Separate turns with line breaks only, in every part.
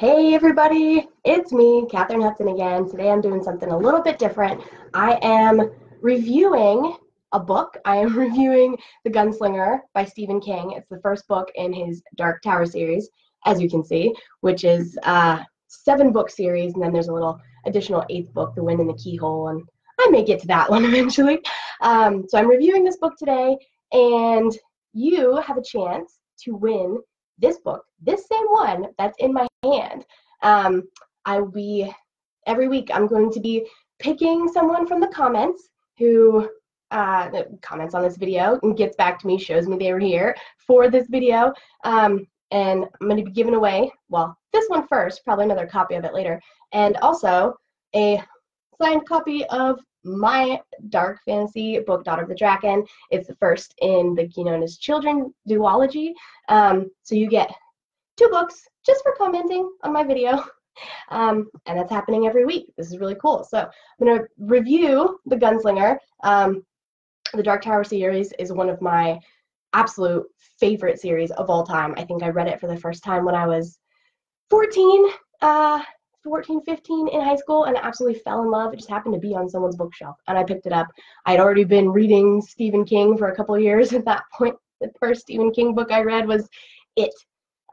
Hey everybody, it's me, Catherine Hudson again. Today I'm doing something a little bit different. I am reviewing a book. I am reviewing The Gunslinger by Stephen King. It's the first book in his Dark Tower series, as you can see, which is a 7-book series, and then there's a little additional 8th book, The Wind in the Keyhole, and I may get to that one eventually. So I'm reviewing this book today, and you have a chance to win this book, this same one that's in my hand. I will be, every week I'm going to be picking someone from the comments who comments on this video and gets back to me, shows me they were here for this video. And I'm going to be giving away, well, this one first, probably another copy of it later, and also a signed copy of my dark fantasy book, Daughter of the Drackan. It's the first in the Gyenona children duology. So you get 2 books just for commenting on my video. And that's happening every week. This is really cool. So I'm going to review The Gunslinger. The Dark Tower series is one of my absolute favorite series of all time. I think I read it for the first time when I was 14, 15 in high school, and I absolutely fell in love. It just happened to be on someone's bookshelf, and I picked it up. I had already been reading Stephen King for a couple of years at that point. The first Stephen King book I read was It,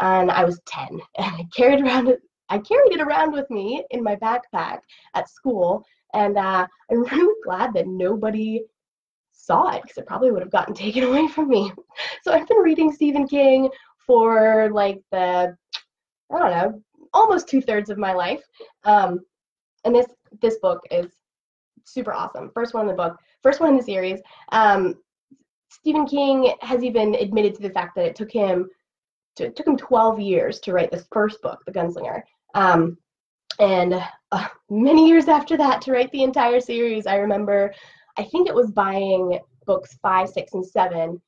and I was 10, and I carried it around with me in my backpack at school, and I'm really glad that nobody saw it, because it probably would have gotten taken away from me. So I've been reading Stephen King for like I don't know, almost 2/3 of my life. And this book is super awesome. First one in the series. Stephen King has even admitted to the fact that it took him 12 years to write this first book, The Gunslinger. And many years after that to write the entire series. I remember, I think it was buying books 5, 6, and 7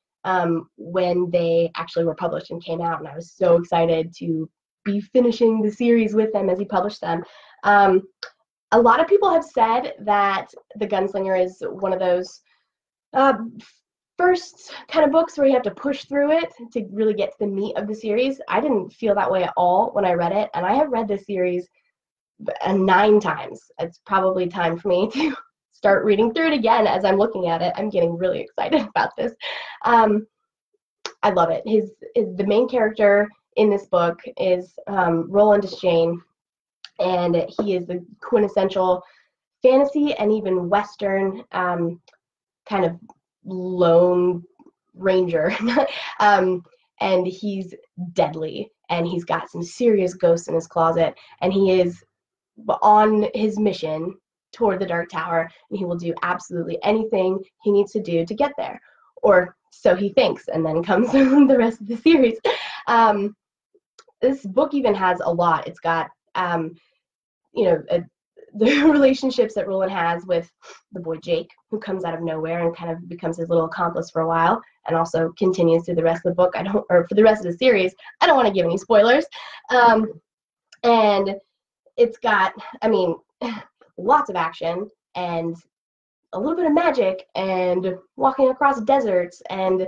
when they actually were published and came out, and I was so excited to be finishing the series with them as he published them. A lot of people have said that The Gunslinger is one of those first kind of books where you have to push through it to really get to the meat of the series. I didn't feel that way at all when I read it, and I have read this series 9 times. It's probably time for me to start reading through it again as I'm looking at it. I'm getting really excited about this. I love it. The main character in this book is Roland Deschain, and he is the quintessential fantasy and even Western kind of lone ranger. And he's deadly, and he's got some serious ghosts in his closet, and he is on his mission toward the Dark Tower, and he will do absolutely anything he needs to do to get there, or so he thinks, and then comes the rest of the series. This book even has a lot. It's got, the relationships that Roland has with the boy Jake, who comes out of nowhere and kind of becomes his little accomplice for a while, and also continues through the rest of the book. For the rest of the series. I don't want to give any spoilers. And it's got, lots of action and a little bit of magic and walking across deserts and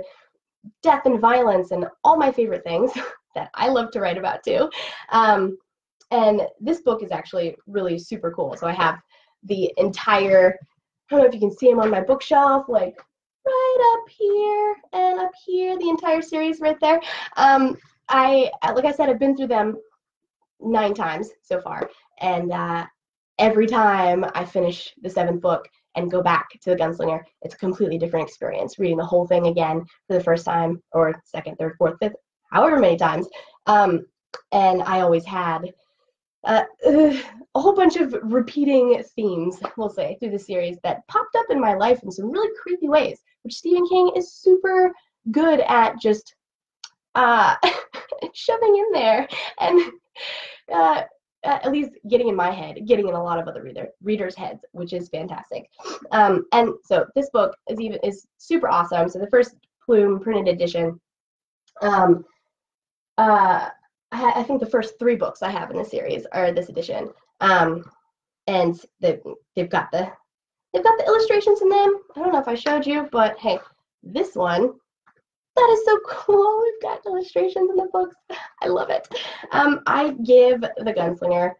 death and violence and all my favorite things that I love to write about too. And this book is actually really super cool. So I have the entire, I don't know if you can see them on my bookshelf, like right up here and up here, the entire series right there. Like I said, I've been through them 9 times so far. And every time I finish the 7th book and go back to The Gunslinger, it's a completely different experience, reading the whole thing again for the first time, or 2nd, 3rd, 4th, 5th, however many times. And I always had a whole bunch of repeating themes, we'll say, through the series that popped up in my life in some really creepy ways, which Stephen King is super good at just shoving in there, and at least getting in my head, getting in a lot of other readers' heads, which is fantastic. And so this book is super awesome. So the first Plume printed edition, I think the first 3 books I have in the series are this edition, and they've got the illustrations in them. I don't know if I showed you, but hey, this one That is so cool. We've got illustrations in the books. I love it. I give The Gunslinger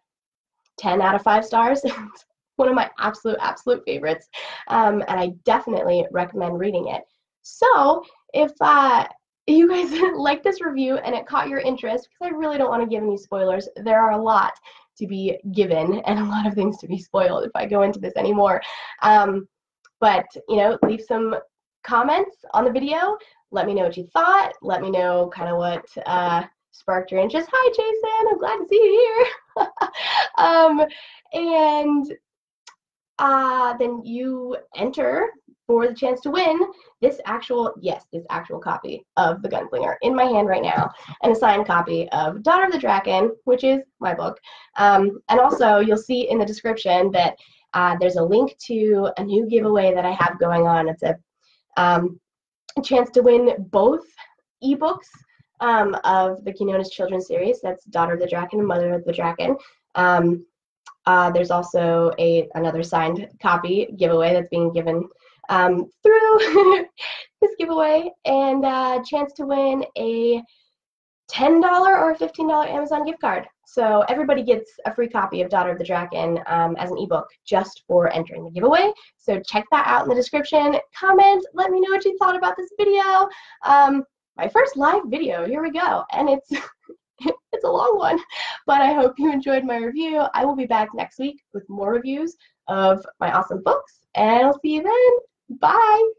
10 out of 5 stars. It's one of my absolute favorites. And I definitely recommend reading it. So if you guys like this review and it caught your interest, because I really don't want to give any spoilers, there are a lot to be given and a lot of things to be spoiled if I go into this anymore. But, you know, leave some comments on the video. Let me know what you thought. Let me know kind of what sparked your interest. Hi, Jason. I'm glad to see you here. Then you enter for the chance to win this actual copy of The Gunslinger in my hand right now, and a signed copy of Daughter of the Drackan, which is my book. And also, you'll see in the description that there's a link to a new giveaway that I have going on. It's a chance to win both ebooks of the Gyenona children's series. That's Daughter of the Drackan and Mother of the Drackan. There's also another signed copy giveaway that's being given through this giveaway, and a chance to win a $10 or a $15 Amazon gift card. So everybody gets a free copy of Daughter of the Drackan as an ebook just for entering the giveaway. So check that out in the description. Comment, let me know what you thought about this video. My first live video, here we go. And it's it's a long one, but I hope you enjoyed my review. I will be back next week with more reviews of my awesome books, and I'll see you then. Bye.